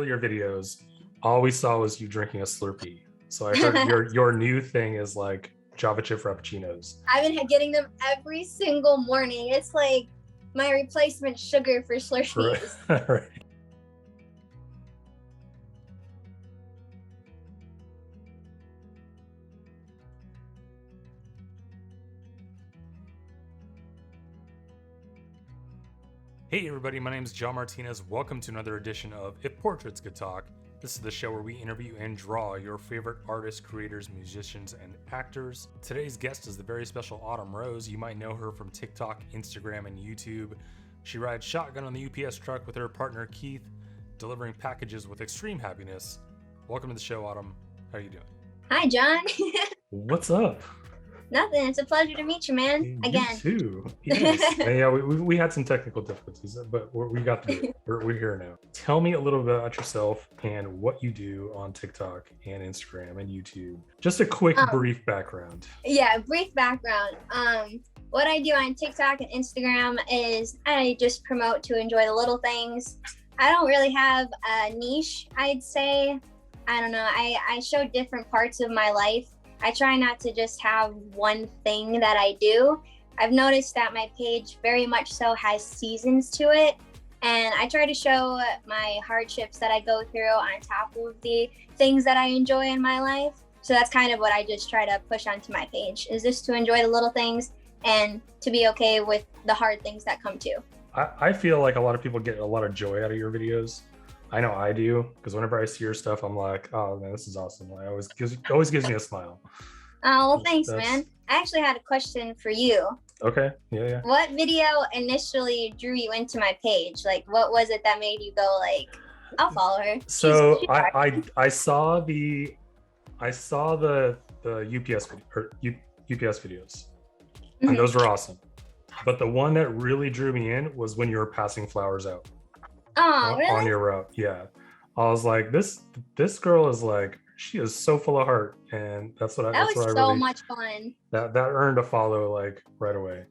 earlier videos, all we saw was you drinking a Slurpee. So I heard your new thing is like Java chip frappuccinos. I've been getting them every single morning. It's like my replacement sugar for Slurpees. Right. Hey everybody, my name is John Martinez. Welcome to another edition of If Portraits Could Talk. This is the show where we interview and draw your favorite artists, creators, musicians, and actors. Today's guest is the very special Autumn Rose. You might know her from TikTok, Instagram, and YouTube. She rides shotgun on the UPS truck with her partner Keith, delivering packages with extreme happiness. Welcome to the show, Autumn. How are you doing? Hi, John. What's up? Nothing. It's a pleasure to meet you, man. Again. You too. Yes. Yeah, we had some technical difficulties, but we got through it. We're here now. Tell me a little bit about yourself and what you do on TikTok and Instagram and YouTube. Just a quick, brief background. Yeah, brief background. What I do on TikTok and Instagram is I just promote to enjoy the little things. I don't really have a niche, I'd say. I don't know. I show different parts of my life. I try not to just have one thing that I do. I've noticed that my page very much so has seasons to it. And I try to show my hardships that I go through on top of the things that I enjoy in my life. So that's kind of what I just try to push onto my page, is just to enjoy the little things and to be okay with the hard things that come too. I feel like a lot of people get a lot of joy out of your videos. I know I do, because whenever I see your stuff, I'm like, oh man, this is awesome. Like, it always gives me a smile. Oh, well, thanks, man. I actually had a question for you. Okay, yeah. What video initially drew you into my page? Like, what was it that made you go like, I'll follow her? So I saw the UPS videos, and those were awesome. But the one that really drew me in was when you were passing flowers out. Oh, really? On your route, yeah. I was like, this girl is like, she is so full of heart, and that's what that was so much fun. That earned a follow like right away.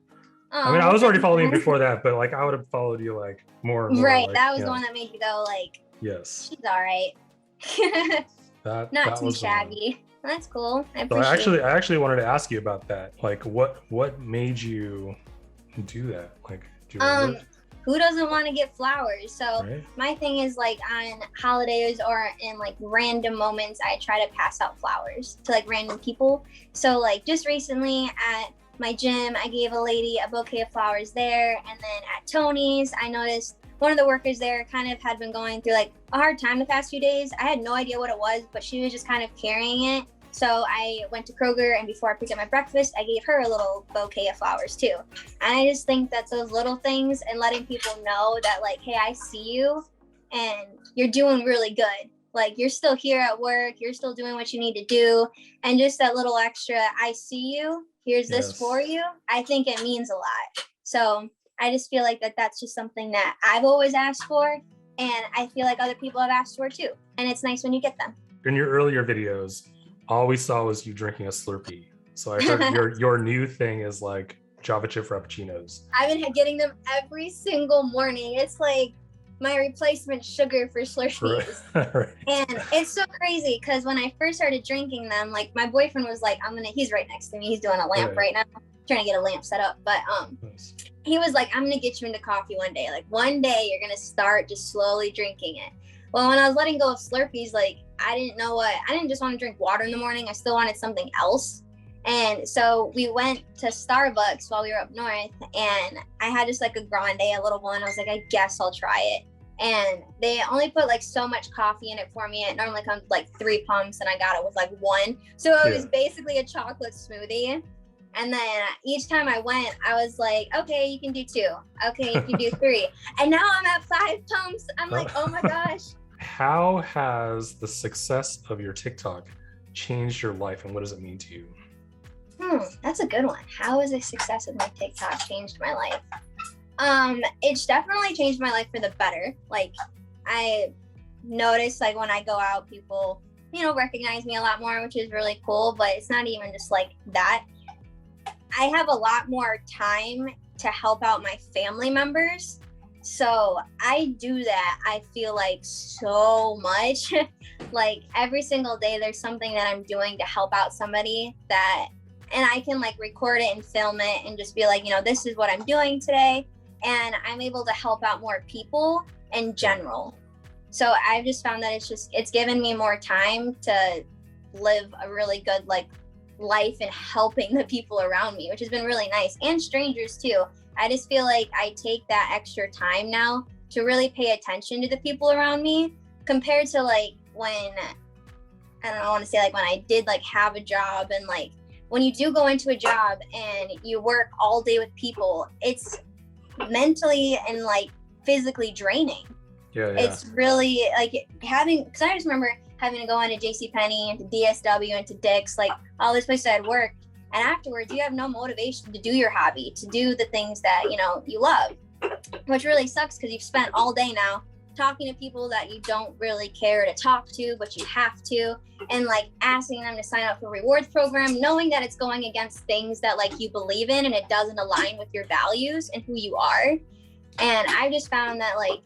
Oh, I mean, I was already following you before that, but like I would have followed you like more and more. Right, like, that was the one that made you go like, yes, she's all right. Not too shabby. That's cool. I appreciate it. I actually wanted to ask you about that. Like, what made you do that? Like, do you remember? Who doesn't want to get flowers? So My thing is like on holidays or in like random moments, I try to pass out flowers to like random people. So like just recently at my gym, I gave a lady a bouquet of flowers there. And then at Tony's, I noticed one of the workers there kind of had been going through like a hard time the past few days. I had no idea what it was, but she was just kind of carrying it. So I went to Kroger, and before I picked up my breakfast, I gave her a little bouquet of flowers too. And I just think that those little things and letting people know that like, hey, I see you and you're doing really good. Like you're still here at work, you're still doing what you need to do. And just that little extra, I see you, here's this for you. I think it means a lot. So I just feel like that's just something that I've always asked for. And I feel like other people have asked for too. And it's nice when you get them. In your earlier videos, all we saw was you drinking a Slurpee. So I heard your new thing is like Java chip frappuccinos. I've been getting them every single morning. It's like my replacement sugar for Slurpees. Right. And it's so crazy because when I first started drinking them, like my boyfriend was like, he's right next to me. He's doing a lamp right now. I'm trying to get a lamp set up. But nice. He was like, I'm going to get you into coffee one day. Like one day you're going to start just slowly drinking it. Well, when I was letting go of Slurpees, like I didn't just want to drink water in the morning. I still wanted something else. And so we went to Starbucks while we were up north, and I had just like a grande, a little one. I was like, I guess I'll try it. And they only put like so much coffee in it for me. It normally comes with like 3 pumps, and I got it with like 1. So it was basically a chocolate smoothie. And then each time I went, I was like, okay, you can do 2. Okay, you can do 3. And now I'm at 5 pumps. I'm like, oh my gosh. How has the success of your TikTok changed your life, and what does it mean to you? That's a good one. How has the success of my TikTok changed my life? It's definitely changed my life for the better. Like I noticed like when I go out, people, recognize me a lot more, which is really cool, but it's not even just like that. I have a lot more time to help out my family members. So I do that, I feel like, so much. Like every single day there's something that I'm doing to help out somebody, that, and I can like record it and film it and just be like, this is what I'm doing today. And I'm able to help out more people in general. So I've just found that it's given me more time to live a really good like life and helping the people around me, which has been really nice, and strangers too. I just feel like I take that extra time now to really pay attention to the people around me, compared to like when, I don't know, I want to say like when I did like have a job, and like when you do go into a job and you work all day with people, it's mentally and like physically draining. Yeah. It's really like because I just remember having to go into JCPenney and to DSW and to Dick's, like all these places I'd worked. And afterwards, you have no motivation to do your hobby, to do the things that, you love, which really sucks, because you've spent all day now talking to people that you don't really care to talk to, but you have to, and like asking them to sign up for a rewards program, knowing that it's going against things that like you believe in and it doesn't align with your values and who you are. And I just found that like,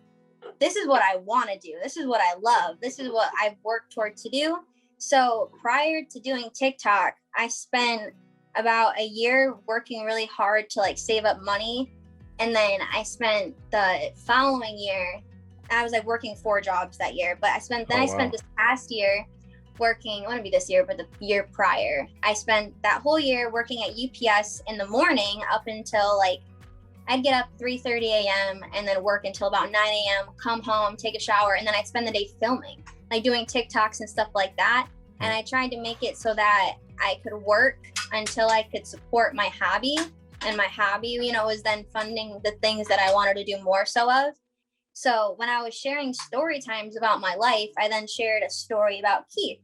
this is what I want to do. This is what I love. This is what I've worked toward to do. So prior to doing TikTok, I spent about a year working really hard to like save up money. And then I spent the following year, I was like working 4 jobs that year, but I spent this past year working, it wouldn't be this year, but the year prior, I spent that whole year working at UPS in the morning up until like, I'd get up 3:30 a.m. and then work until about 9 a.m., come home, take a shower, and then I'd spend the day filming, like doing TikToks and stuff like that. And I tried to make it so that I could work until I could support my hobby. And my hobby, was then funding the things that I wanted to do more so of. So when I was sharing story times about my life, I then shared a story about Keith.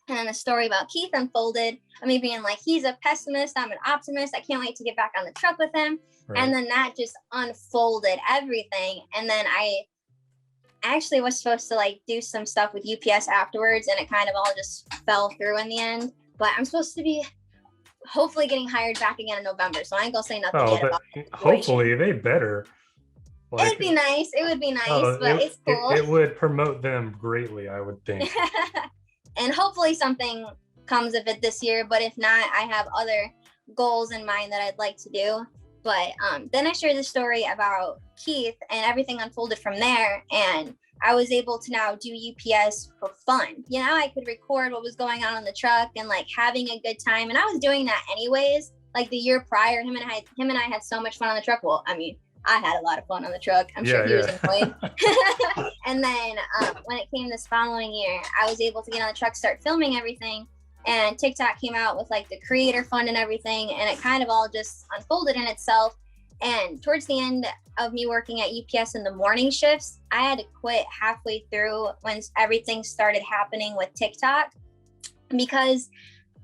And then the story about Keith unfolded of me being like, he's a pessimist, I'm an optimist, I can't wait to get back on the truck with him. Right. And then that just unfolded everything. And then I actually was supposed to like do some stuff with UPS afterwards, and it kind of all just fell through in the end. But I'm supposed to be hopefully getting hired back again in November, so I ain't gonna say nothing yet about it. Hopefully they better. Like, it would be nice, but it's cool. It would promote them greatly, I would think. And hopefully something comes of it this year, but if not, I have other goals in mind that I'd like to do. But then I shared the story about Keith, and everything unfolded from there. And I was able to now do UPS for fun. I could record what was going on the truck and like having a good time. And I was doing that anyways. Like the year prior, him and I had so much fun on the truck. Well, I mean, I had a lot of fun on the truck. I'm sure he was annoyed. And then when it came this following year, I was able to get on the truck, start filming everything. And TikTok came out with like the creator fund and everything. And it kind of all just unfolded in itself. And towards the end of me working at UPS in the morning shifts, I had to quit halfway through when everything started happening with TikTok, because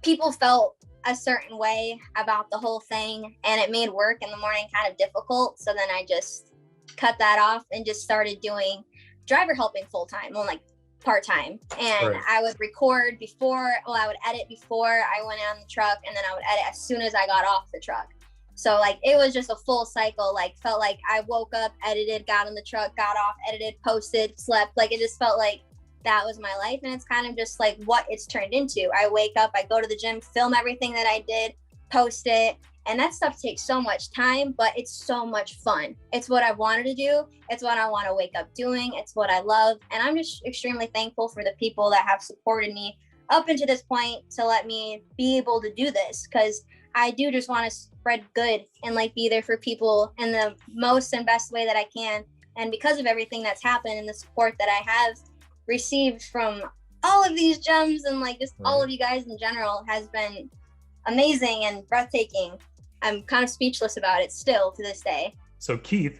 people felt a certain way about the whole thing, and it made work in the morning kind of difficult. So then I just cut that off and just started doing driver helping full time, well, like part-time. And right. I would record I would edit before I went on the truck, and then I would edit as soon as I got off the truck. So like it was just a full cycle. Like felt like I woke up, edited, got on the truck, got off, edited, posted, slept. Like it just felt like that was my life. And it's kind of just like what it's turned into. I wake up, I go to the gym, film everything that I did, post it. And that stuff takes so much time, but it's so much fun. It's what I wanted to do. It's what I want to wake up doing. It's what I love. And I'm just extremely thankful for the people that have supported me up until this point to let me be able to do this. Because I do just want to spread good and like be there for people in the most and best way that I can. And because of everything that's happened and the support that I have received from all of these gems and like just all of you guys in general has been amazing and breathtaking. I'm kind of speechless about it still to this day. So Keith,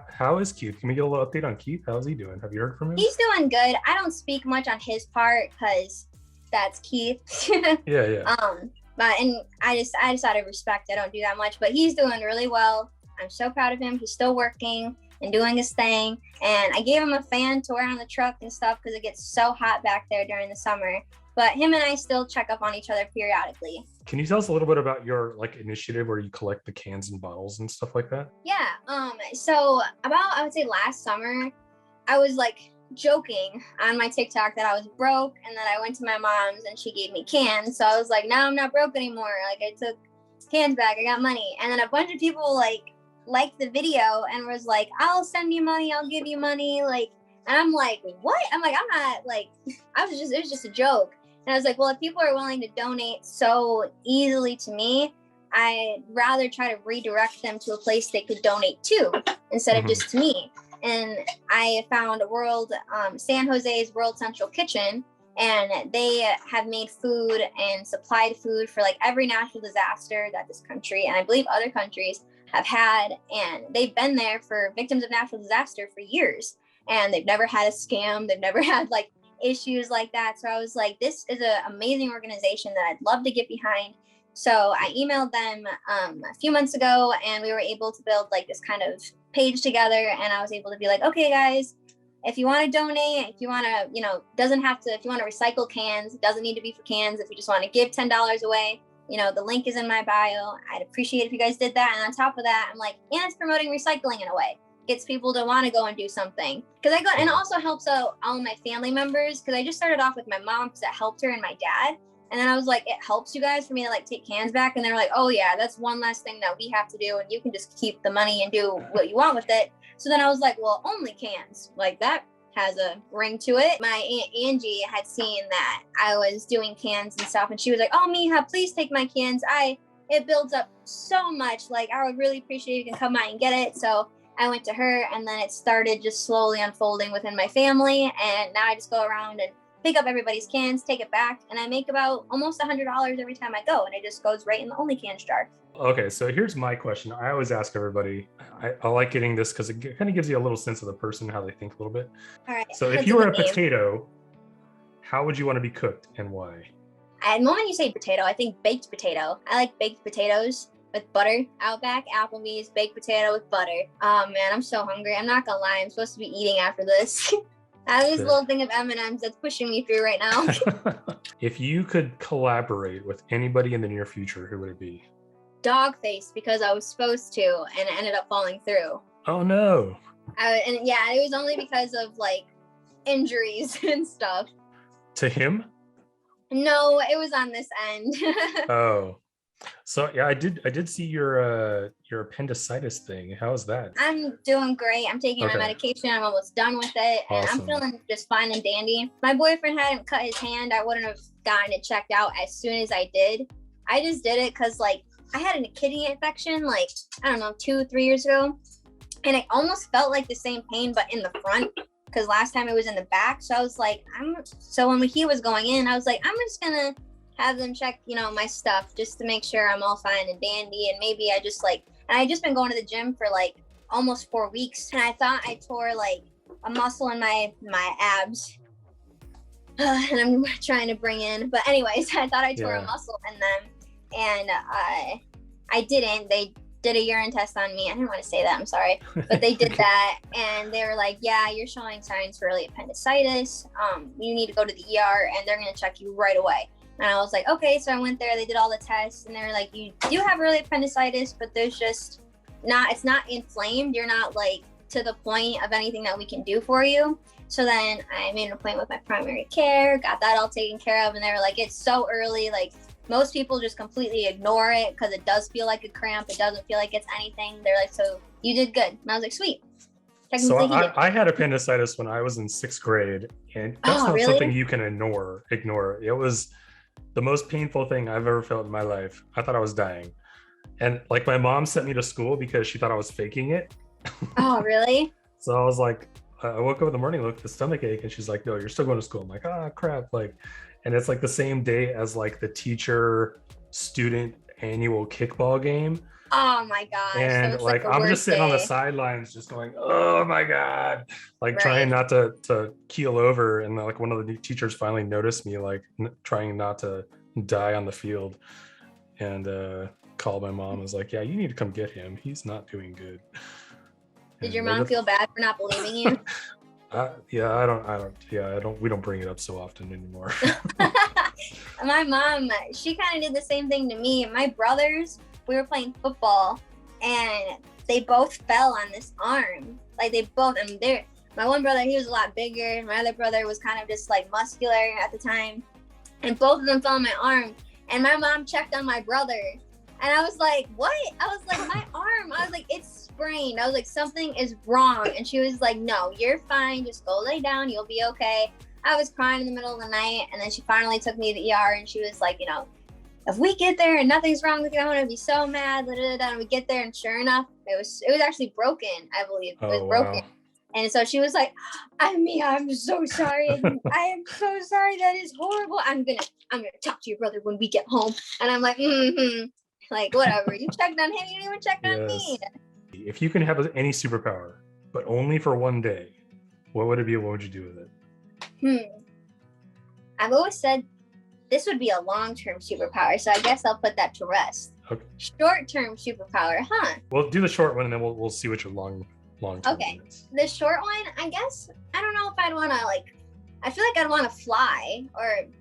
how is Keith? Can we get a little update on Keith? How's he doing? Have you heard from him? He's doing good. I don't speak much on his part because that's Keith. Yeah. But I just out of respect, I don't do that much, but he's doing really well. I'm so proud of him. He's still working and doing his thing. And I gave him a fan to wear on the truck and stuff because it gets so hot back there during the summer. But him and I still check up on each other periodically. Can you tell us a little bit about your like initiative where you collect the cans and bottles and stuff like that? Yeah. So about, I would say last summer, I was like joking on my TikTok that I was broke and that I went to my mom's and she gave me cans. So I was like, now I'm not broke anymore. Like I took cans back, I got money. And then a bunch of people liked the video and was like, I'll send you money, I'll give you money. Like, and I'm like, what? I'm like, I'm not like, it was just a joke. And I was like, well, if people are willing to donate so easily to me, I'd rather try to redirect them to a place they could donate to instead of just to me. And I found San Jose's World Central Kitchen, and they have made food and supplied food for like every natural disaster that this country, and I believe other countries, have had. And they've been there for victims of natural disaster for years. And they've never had a scam. They've never had like issues like that. So I was like, this is an amazing organization that I'd love to get behind. So I emailed them a few months ago, and we were able to build like this kind of page together. And I was able to be like, okay, guys, if you want to donate, if you want to, if you want to recycle cans, it doesn't need to be for cans. If you just want to give $10 away, the link is in my bio. I'd appreciate if you guys did that. And on top of that, I'm like, and it's promoting recycling in a way. Gets people to want to go and do something. And it also helps out all of my family members, because I just started off with my mom because it helped her and my dad. And then I was like, it helps you guys for me to like take cans back. And they're like, oh yeah, that's one less thing that we have to do. And you can just keep the money and do what you want with it. So then I was like, well, only cans. Like that has a ring to it. My Aunt Angie had seen that I was doing cans and stuff. And she was like, oh, Mija, please take my cans. It builds up so much. Like I would really appreciate if you can come by and get it. So I went to her, and then it started just slowly unfolding within my family. And now I just go around and pick up everybody's cans, take it back, and I make about almost $100 every time I go. And it just goes right in the only cans jar. Okay, so here's my question. I always ask everybody, I like getting this because it kind of gives you a little sense of the person, how they think a little bit. All right. So if you were a potato, how would you want to be cooked and why? At the moment you say potato, I think baked potato. I like baked potatoes with butter. Outback, Applebee's, baked potato with butter. Oh man, I'm so hungry. I'm not gonna lie, I'm supposed to be eating after this. I have this little thing of M&Ms that's pushing me through right now. If you could collaborate with anybody in the near future, who would it be? Dogface, because I was supposed to, and it ended up falling through. Oh no. It was only because of like injuries and stuff. To him? No, it was on this end. Oh. So yeah, I did see your appendicitis thing. How's that? I'm doing great. I'm taking my medication. I'm almost done with it. And Awesome. I'm feeling just fine and dandy. My boyfriend hadn't cut his hand. I wouldn't have gotten it checked out as soon as I did. I just did it because like I had a kidney infection like, I don't know, 2-3 years ago. And it almost felt like the same pain, but in the front, because last time it was in the back. So I was like, so when he was going in, I was like, I'm just gonna have them check, my stuff just to make sure I'm all fine and dandy. And maybe I just been going to the gym for like almost 4 weeks. And I thought I tore like a muscle in my abs. And I'm trying to bring in, but anyways, I thought I tore a muscle in them. And I didn't. They did a urine test on me. I didn't want to say that, I'm sorry. But they did that. And they were like, yeah, you're showing signs for early appendicitis. You need to go to the ER and they're going to check you right away. And I was like, okay. So I went there, they did all the tests, and they were like, you do have early appendicitis, but it's not inflamed. You're not like to the point of anything that we can do for you. So then I made an appointment with my primary care, got that all taken care of. And they were like, it's so early. Like most people just completely ignore it because it does feel like a cramp. It doesn't feel like it's anything. They're like, so you did good. And I was like, sweet. So I had appendicitis when I was in 6th grade, and that's not something you can ignore. It was the most painful thing I've ever felt in my life. I thought I was dying. And like my mom sent me to school because she thought I was faking it. Oh, really? So I was like, I woke up in the morning, looked at the stomach ache, and she's like, no, you're still going to school. I'm like, crap. Like, and it's like the same day as like the teacher student annual kickball game. Oh my gosh. And like I'm just sitting on the sidelines just going, oh my God, like trying not to keel over. And like one of the teachers finally noticed me, like trying not to die on the field, and called my mom and was like, yeah, you need to come get him. He's not doing good. Did your mom feel bad for not believing you? We don't bring it up so often anymore. My mom, she kind of did the same thing to me. My brothers, we were playing football and they both fell on this arm. Like they both, I mean, my one brother, he was a lot bigger. My other brother was kind of just like muscular at the time. And both of them fell on my arm. And my mom checked on my brother. And I was like, what? I was like, my arm. I was like, it's sprained. I was like, something is wrong. And she was like, no, you're fine. Just go lay down. You'll be okay. I was crying in the middle of the night. And then she finally took me to the ER and she was like, you know, if we get there and nothing's wrong with you, I'm going to be so mad. And we get there and sure enough, it was actually broken, I believe. It was broken. Wow. And so she was like, I'm so sorry. I am so sorry. That is horrible. I'm gonna talk to your brother when we get home. And I'm like, like, whatever. You checked on him, you didn't even check on me. If you can have any superpower, but only for one day, what would it be? What would you do with it? I've always said this would be a long-term superpower, so I guess I'll put that to rest. Okay. Short-term superpower, huh? We'll do the short one and then we'll see what your long term is. The short one, I guess, I don't know if I'd want to like, I feel like I'd want to fly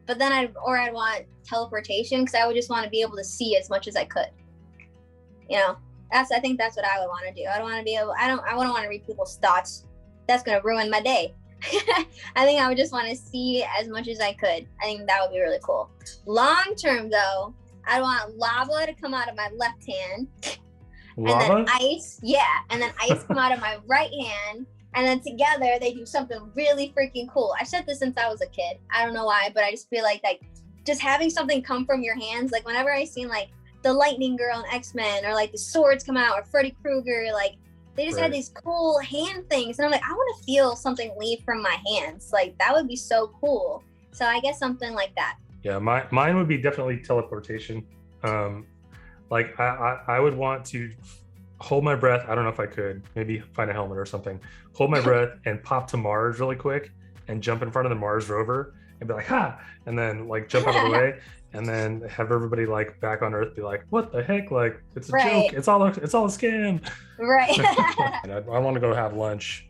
but then I'd want teleportation because I would just want to be able to see as much as I could. You know, I think that's what I would want to do. I wouldn't want to read people's thoughts. That's going to ruin my day. I think I would just want to see as much as I could. I think that would be really cool. Long term though, I'd want lava to come out of my left hand. Lava? And then ice come out of my right hand, and then together they do something really freaking cool. I've said this since I was a kid. I don't know why, but I just feel like just having something come from your hands, like whenever I seen like the Lightning Girl in X-Men or like the swords come out or Freddy Krueger, like they just had these cool hand things, and I'm like, I want to feel something leave from my hands. Like that would be so cool. So I guess something like that. Yeah, mine would be definitely teleportation. Like I would want to hold my breath. I don't know if I could, maybe find a helmet or something, hold my breath and pop to Mars really quick and jump in front of the Mars rover and be like, ha, and then like jump out of the way and then have everybody like back on Earth be like, what the heck? Like it's a joke. It's all a scam. Right. And I want to go have lunch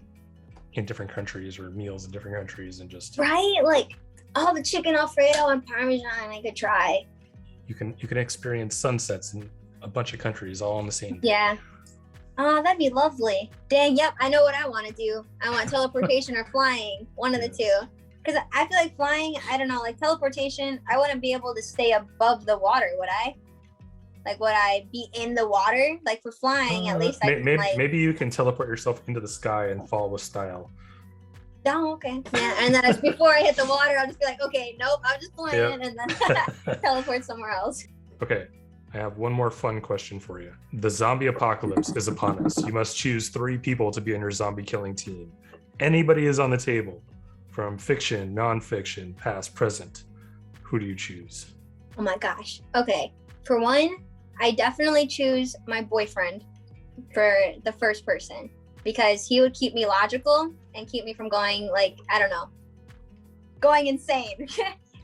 in different countries or meals in different countries and just. Right. Like all the chicken Alfredo and Parmesan I could try. You can experience sunsets in a bunch of countries all on the same day. Yeah. Oh, that'd be lovely. Dang, yep, I know what I want to do. I want teleportation or flying, one of the two. Because I feel like flying, I don't know, like teleportation, I wouldn't be able to stay above the water, would I? Like, would I be in the water? Like for flying, at least maybe you can teleport yourself into the sky and fall with style. Oh, okay. Yeah, and then before I hit the water, I'll just be like, okay, nope, I'm just playing, and then teleport somewhere else. Okay, I have one more fun question for you. The zombie apocalypse is upon us. You must choose 3 people to be on your zombie killing team. Anybody is on the table, from fiction, non-fiction, past, present. Who do you choose? Oh my gosh. Okay, for one, I definitely choose my boyfriend for the first person, because he would keep me logical and keep me from going, like, I don't know, going insane.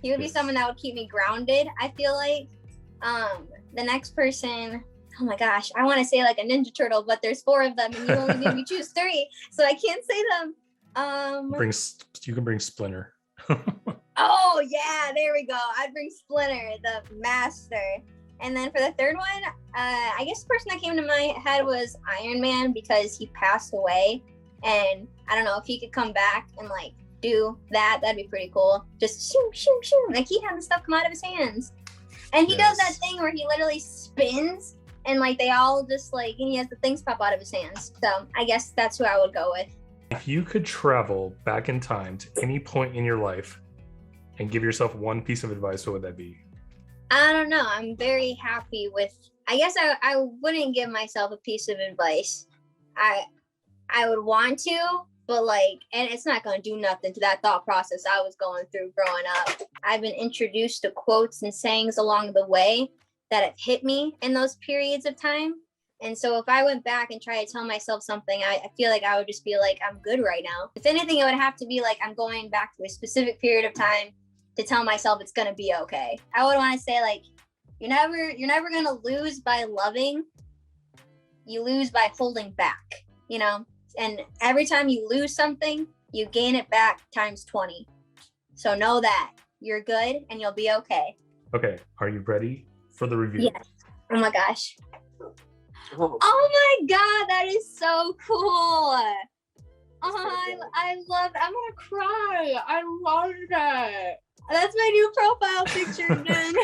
He would be someone that would keep me grounded, I feel like. The next person, oh my gosh, I want to say like a Ninja Turtle, but there's 4 of them and you only made me choose 3, so I can't say them. You can bring Splinter. Oh yeah, there we go. I'd bring Splinter, the master. And then for the third one, I guess the person that came to my head was Iron Man, because he passed away. And I don't know if he could come back and like do that. That'd be pretty cool. Just shoom, shoom, shoom. Like he had the stuff come out of his hands. And he does that thing where he literally spins and like they all just like, and he has the things pop out of his hands. So I guess that's who I would go with. If you could travel back in time to any point in your life and give yourself one piece of advice, what would that be? I don't know. I'm very happy with, I guess I wouldn't give myself a piece of advice. I would want to, but like, and it's not going to do nothing to that thought process I was going through growing up. I've been introduced to quotes and sayings along the way that have hit me in those periods of time. And so if I went back and tried to tell myself something, I feel like I would just be like, I'm good right now. If anything, it would have to be like, I'm going back to a specific period of time to tell myself it's going to be okay. I would want to say like, you're never going to lose by loving. You lose by holding back, you know? And every time you lose something, you gain it back times 20. So know that. You're good and you'll be okay. Okay, are you ready for the review? Yes. Oh my gosh. Oh my god, that is so cool. I love it. I'm gonna cry. I love that. That's my new profile picture, dude.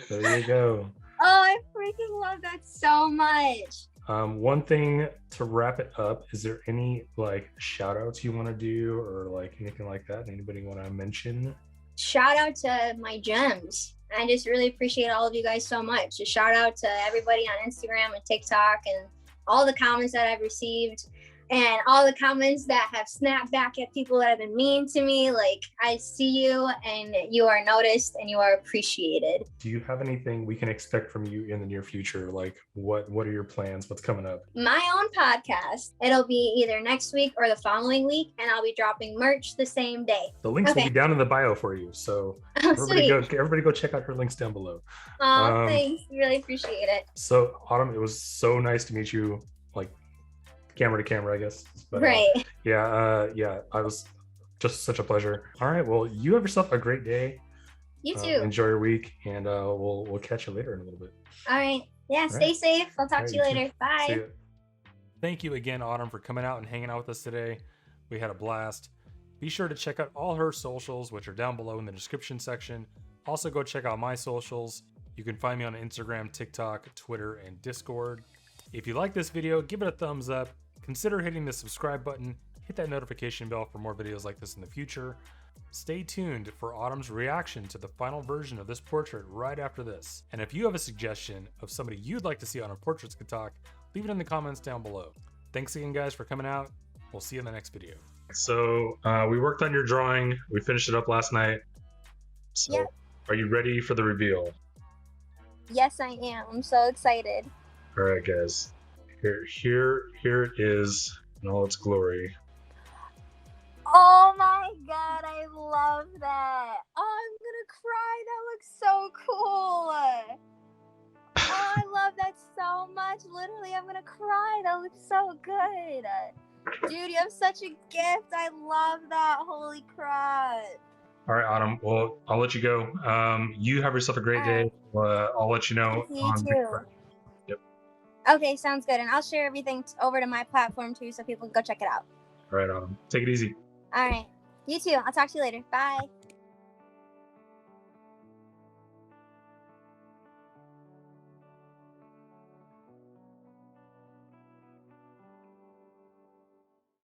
There you go. Oh, I freaking love that so much. One thing to wrap it up, is there any like shout outs you want to do or like anything like that? Anybody want to mention? Shout out to my gems. I just really appreciate all of you guys so much. A shout out to everybody on Instagram and TikTok and all the comments that I've received and all the comments that have snapped back at people that have been mean to me. Like, I see you and you are noticed and you are appreciated. Do you have anything we can expect from you in the near future? Like what are your plans? What's coming up? My own podcast. It'll be either next week or the following week, and I'll be dropping merch the same day. The links will be down in the bio for you. So everybody go check out her links down below. Oh, thanks. Really appreciate it. So Autumn, it was so nice to meet you, like camera to camera, I guess. But, right. Yeah, I was just such a pleasure. All right, well, you have yourself a great day. You too. Enjoy your week, and we'll catch you later in a little bit. All right. Yeah, stay safe. I'll talk to you later. Bye. See you. Thank you again, Autumn, for coming out and hanging out with us today. We had a blast. Be sure to check out all her socials, which are down below in the description section. Also, go check out my socials. You can find me on Instagram, TikTok, Twitter, and Discord. If you like this video, give it a thumbs up. Consider hitting the subscribe button. Hit that notification bell for more videos like this in the future. Stay tuned for Autumn's reaction to the final version of this portrait right after this. And if you have a suggestion of somebody you'd like to see on a Portraits Could Talk, leave it in the comments down below. Thanks again, guys, for coming out. We'll see you in the next video. So we worked on your drawing. We finished it up last night. So yep. Are you ready for the reveal? Yes, I am. I'm so excited. All right, guys. Here it is in all its glory. Oh my god, I love that. Oh, I'm gonna cry. That looks so cool. Oh, I love that so much. Literally, I'm gonna cry. That looks so good. Dude, you have such a gift. I love that. Holy crap. All right, Autumn. Well, I'll let you go. You have yourself a great day. I'll let you know. You too. Yep. Okay, sounds good. And I'll share everything over to my platform too so people can go check it out. All right, Autumn. Take it easy. All right. You too. I'll talk to you later. Bye.